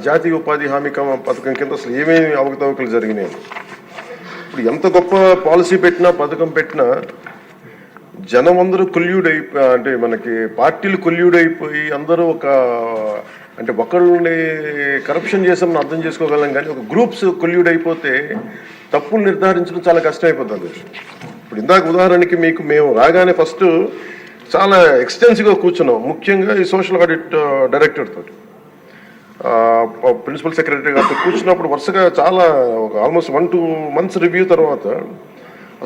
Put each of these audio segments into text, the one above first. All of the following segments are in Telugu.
జాతీయ ఉపాధి హామీ పథకం కింద అసలు ఏమేమి అవకతవకలు జరిగినాయి. ఇప్పుడు ఎంత గొప్ప పాలసీ పెట్టినా పథకం పెట్టినా జనం అందరూ కొల్యూడ్ అయిపోయి, అంటే మనకి పార్టీలు కొల్యూడ్ అయిపోయి అందరూ ఒక అంటే ఒకళ్ళని కరప్షన్ చేసామని అర్థం చేసుకోగలం, కానీ ఒక గ్రూప్స్ కొల్యూడ్ అయిపోతే తప్పులు నిర్ధారించడం చాలా కష్టం అయిపోతుంది. ఇప్పుడు ఇందాక ఉదాహరణకి మేము రాగానే ఫస్ట్ చాలా ఎక్స్టెన్సివ్గా కూర్చున్నాం, ముఖ్యంగా ఈ సోషల్ ఆడిట్ డైరెక్టర్ తోటి, ప్రిన్సిపల్ సెక్రటరీ గారితో కూర్చున్నప్పుడు వరుసగా చాలా ఒక ఆల్మోస్ట్ 1-2 months రివ్యూ తర్వాత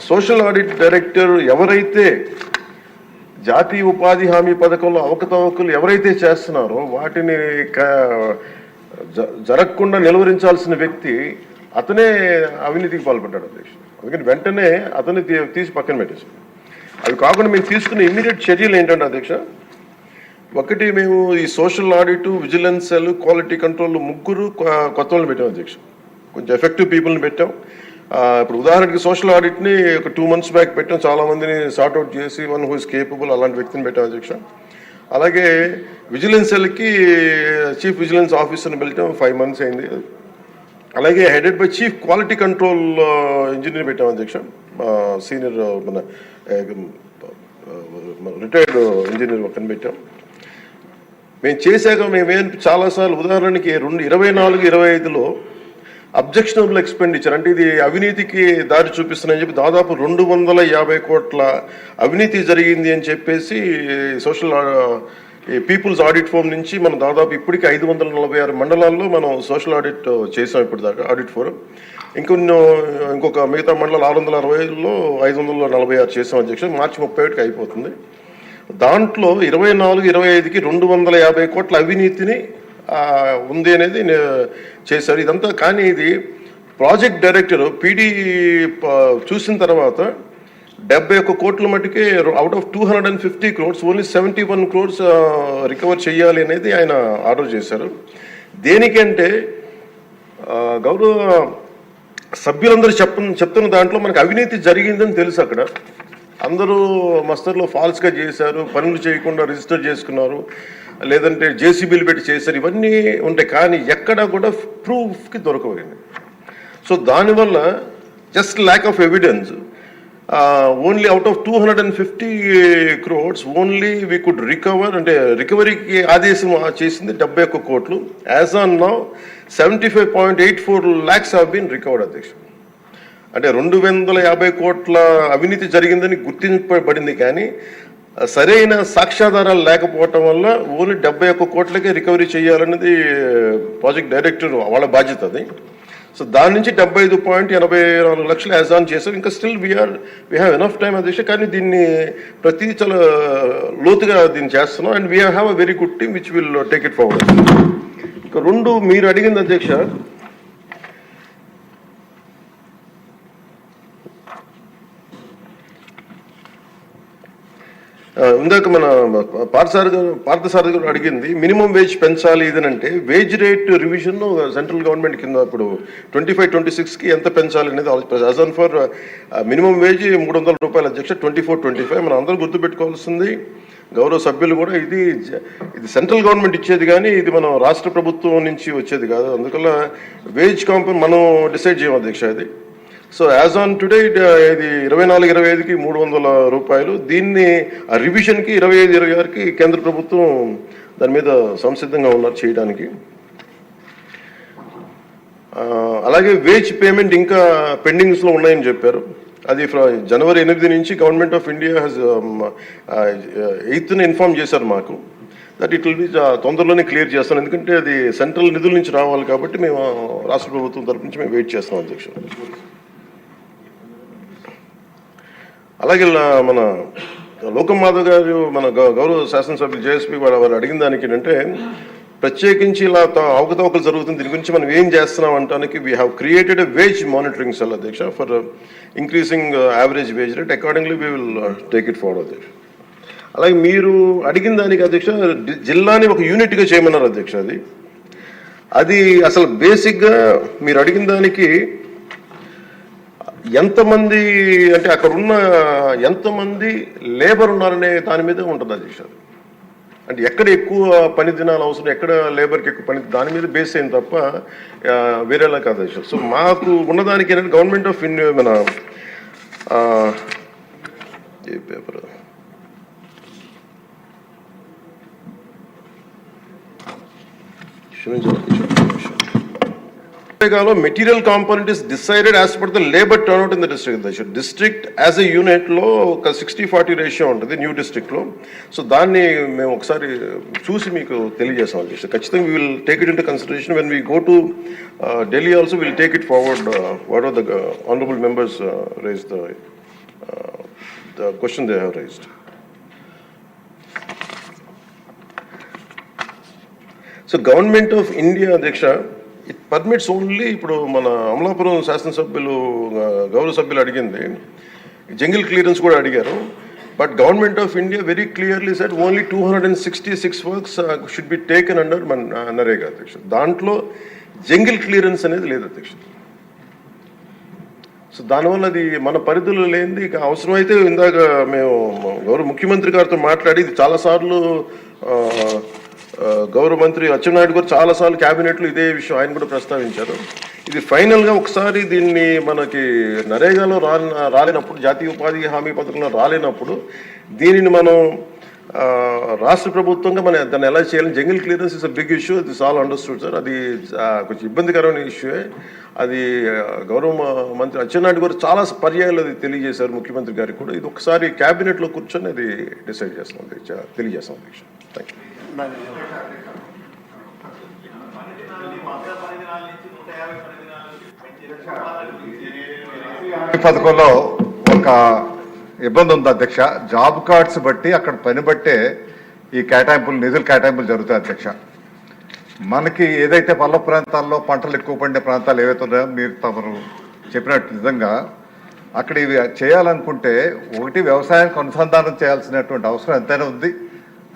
సోషల్ ఆడిట్ డైరెక్టర్ ఎవరైతే జాతీయ ఉపాధి హామీ పథకంలో అవకతవకలు ఎవరైతే చేస్తున్నారో వాటిని జరగకుండా నిలువరించాల్సిన వ్యక్తి అతనే అవినీతికి పాల్పడ్డాడు అధ్యక్ష. అందుకని వెంటనే అతన్ని తీసి పక్కన పెట్టేసాం. అవి కాకుండా మేము తీసుకున్న ఇమ్మీడియట్ చర్యలు ఏంటంటే అధ్యక్ష, ఒకటి మేము ఈ social audit, vigilance cell, quality control 3 కొత్త వాళ్ళని పెట్టాం అధ్యక్ష. కొంచెం ఎఫెక్టివ్ పీపుల్ని పెట్టాం. ఇప్పుడు ఉదాహరణకి సోషల్ ఆడిట్ని ఒక 2 months బ్యాక్ పెట్టాం, చాలా మందిని సార్ట్అవుట్ చేసి వన్ హూ ఇస్ కేపబుల్ అలాంటి వ్యక్తిని పెట్టాం అధ్యక్ష. అలాగే విజిలెన్స్ సెల్కి చీఫ్ విజిలెన్స్ ఆఫీసర్ని పెట్టాం, 5 months అయింది. అలాగే headed by chief quality control engineer పెట్టాం అధ్యక్ష, సీనియర్ మన రిటైర్డ్ ఇంజనీర్ ఒకరిని పెట్టాం. మేము చేశాక మేమేం చాలాసార్లు ఉదాహరణకి 2024-25లో అబ్జెక్షనబుల్ ఎక్స్పెండిచర్, అంటే ఇది అవినీతికి దారి చూపిస్తున్నాయని చెప్పి దాదాపు 250 కోట్ల అవినీతి జరిగింది అని చెప్పేసి సోషల్ పీపుల్స్ ఆడిట్ ఫోరం నుంచి మనం దాదాపు ఇప్పటికీ 546 మండలాల్లో మనం సోషల్ ఆడిట్ చేసాం ఇప్పుడు దాకా ఆడిట్ ఫోరం. ఇంకొక మిగతా మండలాలు 660లో 546 చేసాం అధ్యక్ష. మార్చి 31కి అయిపోతుంది. దాంట్లో 24-25కి 250 కోట్ల అవినీతిని ఉంది అనేది చేశారు ఇదంతా. కానీ ఇది ప్రాజెక్ట్ డైరెక్టర్ పీడీ చూసిన తర్వాత 71 కోట్ల మటుకే out of 250 crores only 71 crores recover చేయాలి అనేది ఆయన ఆర్డర్ చేశారు. దేనికంటే గౌరవ సభ్యులందరూ చెప్తున్న దాంట్లో మనకు అవినీతి జరిగిందని తెలుసు. అక్కడ అందరూ మస్తర్లో ఫాల్స్గా చేశారు, పనులు చేయకుండా రిజిస్టర్ చేసుకున్నారు, లేదంటే జేసీబీలు పెట్టి చేశారు, ఇవన్నీ ఉంటాయి. కానీ ఎక్కడా కూడా ప్రూఫ్కి దొరకలేదు. సో దానివల్ల just lack of evidence, only out of 250 crores only we could recover, అంటే రికవరీకి ఆదేశం చేసింది 71 కోట్లు. As on now 75.84 lakhs have been recovered అధ్యక్ష. అంటే 250 కోట్ల అవినీతి జరిగిందని గుర్తింపబడింది, కానీ సరైన సాక్ష్యాధారాలు లేకపోవటం వల్ల ఓన్లీ 71 కోట్లకే రికవరీ చేయాలన్నది ప్రాజెక్ట్ డైరెక్టర్ వాళ్ళ బాధ్యత అది. సో దాని నుంచి 75.84 లక్షలు యాజ్ ఆన్ చేశారు. ఇంకా still we have enough time అధ్యక్ష. కానీ దీన్ని ప్రతి చాలా లోతుగా దీన్ని చేస్తున్నాం. And we have a very good team which will take it forward. ఇంకా 2 మీరు అడిగింది అధ్యక్ష, ఇందాక మన పార్థసారథి గారు అడిగింది మినిమం వేజ్ పెంచాలి ఇదనంటే, wage rate revision central government కింద ఇప్పుడు 25-26కి ఎంత పెంచాలి అనేది as on for minimum wage 300 రూపాయలు అధ్యక్ష. 24-25 మనం అందరూ గుర్తుపెట్టుకోవాల్సింది, గౌరవ సభ్యులు కూడా, ఇది సెంట్రల్ గవర్నమెంట్ ఇచ్చేది కానీ ఇది మనం రాష్ట్ర ప్రభుత్వం నుంచి వచ్చేది కాదు. అందువల్ల వేజ్ కాంపౌండ్ మనం డిసైడ్ చేయం అధ్యక్ష అది. సో యాజ్ ఆన్ టుడే ఇది 24-25కి 300 రూపాయలు. దీన్ని రివిజన్కి 25-26కి కేంద్ర ప్రభుత్వం దాని మీద సంసిద్ధంగా ఉన్నారు చేయడానికి. అలాగే వేజ్ పేమెంట్ ఇంకా పెండింగ్స్లో ఉన్నాయని చెప్పారు. అది జనవరి 8 నుంచి government of India has 8th inform చేశారు మాకు దట్ ఇట్ విల్ బి తొందరలోనే క్లియర్ చేస్తాం. ఎందుకంటే అది సెంట్రల్ నిధుల నుంచి రావాలి కాబట్టి మేము రాష్ట్ర ప్రభుత్వం తరపు నుంచి మేము వెయిట్ చేస్తాం అధ్యక్ష. అలాగే మన లోకం మాధవ్ గారు మన గౌరవ శాసనసభ్యులు జేఎస్పీ వాళ్ళు అడిగిన దానికి ఏంటంటే, ప్రత్యేకించి ఇలా అవకతవకలు జరుగుతుంది, దీని గురించి మనం ఏం చేస్తున్నాం అంటానికి we have created a wage monitoring cell అధ్యక్ష for increasing average wage rate. Accordingly we will take it forward అధ్యక్ష. అలాగే మీరు అడిగిన దానికి అధ్యక్ష జిల్లాని ఒక యూనిట్గా చేయమన్నారు అధ్యక్ష. అది అసలు బేసిక్గా మీరు అడిగిన దానికి ఎంతమంది అంటే అక్కడ ఉన్న ఎంతమంది లేబర్ ఉన్నారనే దాని మీద ఉంటుంది అధ్యక్ష. అంటే ఎక్కడ ఎక్కువ పని దినాలు అవసరం, ఎక్కడ లేబర్కి ఎక్కువ పని, దాని మీద బేస్ అయింది తప్ప వేరేలా కాదు అధ్యక్ష. సో మాకు ఉన్నదానికి ఏంటంటే గవర్నమెంట్ ఆఫ్ ఇండియా మన ఏ paper material component is decided as per the labour turnout in the district. District as a unit లో ఒక 60-40 రేషియో ఉంటుంది న్యూ డిస్ట్రిక్ట్ లో. సో దాన్ని మేము ఒకసారి చూసి మీకు తెలియజేస్తాం అధ్యక్ష. ఖచ్చితంగా we will take it into consideration when we go to Delhi also will take it forward what are the honourable members raise the question they have raised. So government of India అధ్యక్ష ఇట్ పర్మిట్స్ ఓన్లీ, ఇప్పుడు మన అమలాపురం శాసనసభ్యులు గౌరవ సభ్యులు అడిగింది జంగిల్ క్లియరెన్స్ కూడా అడిగారు. But government of India very clearly said only 266 works should be taken under మన నరేగా అధ్యక్ష. దాంట్లో జంగిల్ క్లియరెన్స్ అనేది లేదు అధ్యక్ష. సో దానివల్ల అది మన పరిధిలో లేనిది. ఇక అవసరమైతే ఇందాక మేము గౌరవ ముఖ్యమంత్రి గారితో మాట్లాడి ఇది చాలాసార్లు గౌరవ మంత్రి అచ్చెన్నాయుడు గారు చాలాసార్లు క్యాబినెట్లో ఇదే విషయం ఆయన కూడా ప్రస్తావించారు. ఇది ఫైనల్గా ఒకసారి దీన్ని మనకి నరేగాలో రాలేనప్పుడు, జాతీయ ఉపాధి హామీ పథకంలో రాలేనప్పుడు దీనిని మనం రాష్ట్ర ప్రభుత్వంగా మనం దాన్ని ఎలా చేయాలని, jungle clearance is a big issue, this all understood sir. అది కొంచెం ఇబ్బందికరమైన ఇష్యూయే. అది గౌరవ మంత్రి అచ్చెన్నాయుడు గారు చాలా పర్యాయాలు అది తెలియజేశారు ముఖ్యమంత్రి గారికి కూడా. ఇది ఒకసారి క్యాబినెట్లో కూర్చొని అది డిసైడ్ చేస్తాం తెలియజేస్తాం అధ్యక్ష. Thank you. పథకంలో ఒక ఇబ్బంది ఉంది అధ్యక్ష. జాబ్ కార్డ్స్ బట్టి అక్కడ పని బట్టే ఈ కేటాయింపులు, నిధుల కేటాయింపులు జరుగుతాయి అధ్యక్ష. మనకి ఏదైతే పల్ల ప్రాంతాల్లో పంటలు ఎక్కువ పండే ప్రాంతాలు ఏవైతే ఉన్నాయో మీరు తమరు చెప్పినట్టు నిజంగా అక్కడ ఇవి చేయాలనుకుంటే ఒకటి వ్యవసాయానికి అనుసంధానం చేయాల్సినటువంటి అవసరం ఎంతైనా ఉంది.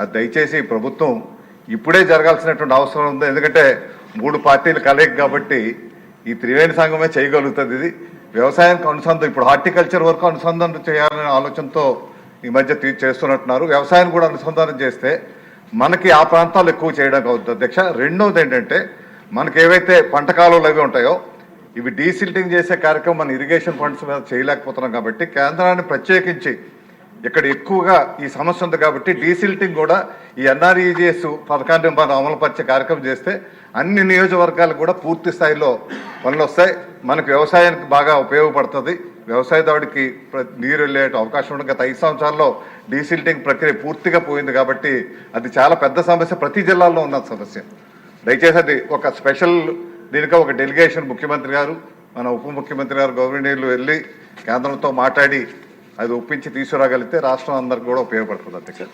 అది దయచేసి ప్రభుత్వం ఇప్పుడే జరగాల్సినటువంటి అవసరం ఉంది. ఎందుకంటే 3 పార్టీలు కలయిక కాబట్టి ఈ త్రివేణి సంఘమే చేయగలుగుతుంది. ఇది వ్యవసాయానికి అనుసంధానం, ఇప్పుడు హార్టికల్చర్ వరకు అనుసంధానం చేయాలనే ఆలోచనతో ఈ మధ్య చేస్తున్నట్టున్నారు. వ్యవసాయాన్ని కూడా అనుసంధానం చేస్తే మనకి ఆ ప్రాంతాలు ఎక్కువ చేయడానికి అవుతుంది అధ్యక్ష. రెండవది ఏంటంటే మనకి ఏవైతే పంట కాలువలు అవి ఉంటాయో ఇవి డీసిల్టింగ్ చేసే కార్యక్రమం మన ఇరిగేషన్ ఫండ్స్ మీద చేయలేకపోతున్నాం కాబట్టి కేంద్రాన్ని ప్రత్యేకించి ఇక్కడ ఎక్కువగా ఈ సమస్య ఉంది కాబట్టి డీసిల్టింగ్ కూడా ఈ ఎన్ఆర్ఈజిఎస్ పథకాన్ని మనం అమలుపరిచే కార్యక్రమం చేస్తే అన్ని నియోజకవర్గాలకు కూడా పూర్తి స్థాయిలో పనులు వస్తాయి. మనకు వ్యవసాయానికి బాగా ఉపయోగపడుతుంది. వ్యవసాయదారుడికి నీరు వెళ్ళే అవకాశం ఉండదు. గత 5 సంవత్సరాల్లో డీసిల్టింగ్ ప్రక్రియ పూర్తిగా పోయింది కాబట్టి అది చాలా పెద్ద సమస్య, ప్రతి జిల్లాలో ఉన్న సమస్య. దయచేసి అది ఒక స్పెషల్ దీనిగా ఒక డెలిగేషన్ ముఖ్యమంత్రి గారు, మన ఉప ముఖ్యమంత్రి గారు గవర్నర్లు వెళ్ళి కేంద్రంతో మాట్లాడి అది ఒప్పించి తీసుకురాగలిగితే రాష్ట్రం అందరికి కూడా ఉపయోగపడుతుంది అధ్యక్ష.